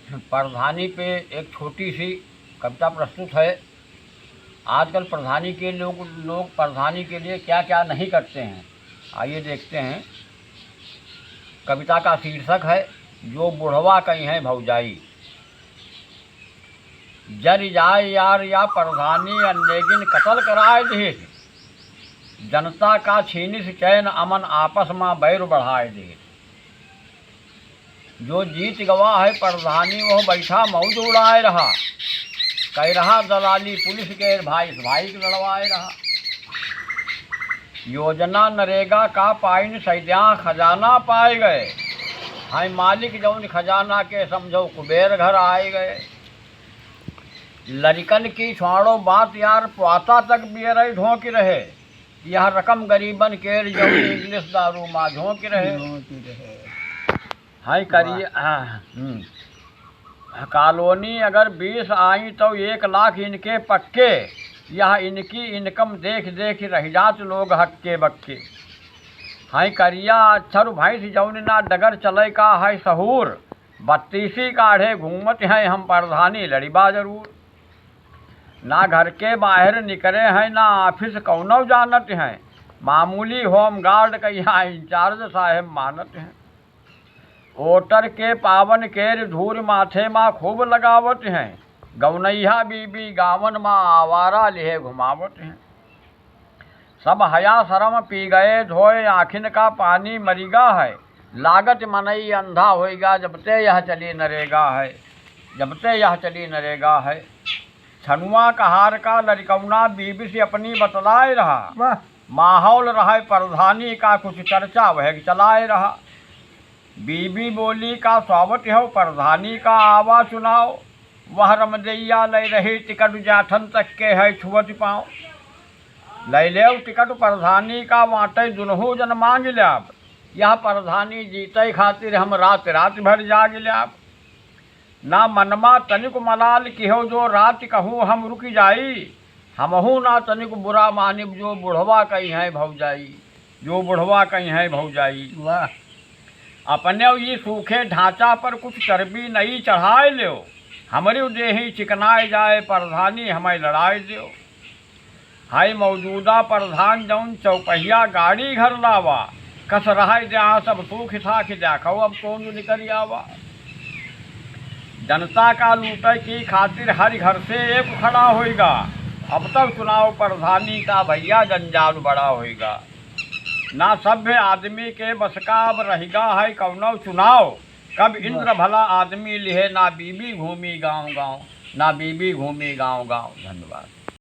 प्रधानी पे एक छोटी सी कविता प्रस्तुत है। आजकल प्रधानी के लोग प्रधानी के लिए क्या क्या नहीं करते हैं, आइए देखते हैं। कविता का शीर्षक है जो बुढ़वा कहीं है भौजाई। जर जाए यार या प्रधानी अन्नेगिन कत्ल कराए दे, जनता का छीनिस चैन अमन आपस में बैर बढ़ाए दे। जो जीत गवा है प्रधानी वह बैठा मौज उड़ाए रहा, कह रहा दलाली पुलिस के भाई भाई के लड़वाए रहा। योजना नरेगा का पाइन सैद्या खजाना पाए गए, हाय मालिक जौन खजाना के समझो कुबेर घर आए गए। लड़कन की छोड़ो बात यार पाता तक बियर ढोंकी रहे, यह रकम गरीबन के जो इंग्लिश दारू माँ झोंकी रहे। हाय करिए कॉलोनी अगर 20 आई तो 1 लाख इनके पक्के, यह इनकी इनकम देख देख रह जात लोग हक्के बक्के। हाय करिया अक्षर भैंस जौन ना डगर चले का है सहूर, 32 काढ़े घूमत हैं हम प्रधानी लड़ीबा जरूर। ना घर के बाहर निकले हैं ना ऑफिस कौनो जानत हैं, मामूली होम गार्ड का यहाँ इंचार्ज साहेब मानत हैं। वोटर के पावन केर धूर माथे माँ खूब लगावत हैं, गौनैया बीबी गावन माँ आवारा लिहे घुमावत हैं। सब हया शरम पी गए धोए आखिन का पानी मरीगा है, लागत मनई अंधा होएगा जबते यह चली नरेगा है, जबते यह चली नरेगा है। छनुआ कहार का लड़कौना बीबी से अपनी बतलाए रहा, माहौल रहा प्रधानी का कुछ चर्चा वह चलाए रहा। बीबी बोली का स्वागत हो प्रधानी का आवाज सुनाओ, वह रमदैया ले रही टिकट जाठन तक के है छुअत पाओ। ले ले टिकट प्रधानी का वाटे दुनहु जन मांग लियाब, यह प्रधानी जीते खातिर हम रात रात भर जाग लियाब। ना मनमा तनिक मलाल की हो जो रात कहूँ हम रुक जाई, हमहू ना तनिक बुरा मानिब जो बुढ़वा कहीं है भौजाई, जो बुढ़वा कहीं है भौजाई। वाह अपने ये सूखे ढांचा पर कुछ चर्बी नहीं चढ़ाए लो, हमारी देही चिकनाए जाए प्रधानी हमें लड़ाए दो। हाय मौजूदा प्रधान जौन चौपहिया गाड़ी घर लावा, कस रहा जहाँ सब सूख था कि देखो अब कौन निकल आवा। जनता का लूटे की खातिर हर घर से एक खड़ा होएगा, अब तक चुनाव प्रधानी का भैया जंजाल बड़ा होएगा। ना सभ्य आदमी के बस का अब रहेगा है कौनो चुनाव, कब इंद्र भला आदमी लिहे ना बीबी घूमी गाँव गाँव, ना बीबी घूमी गाँव गाँव। धन्यवाद।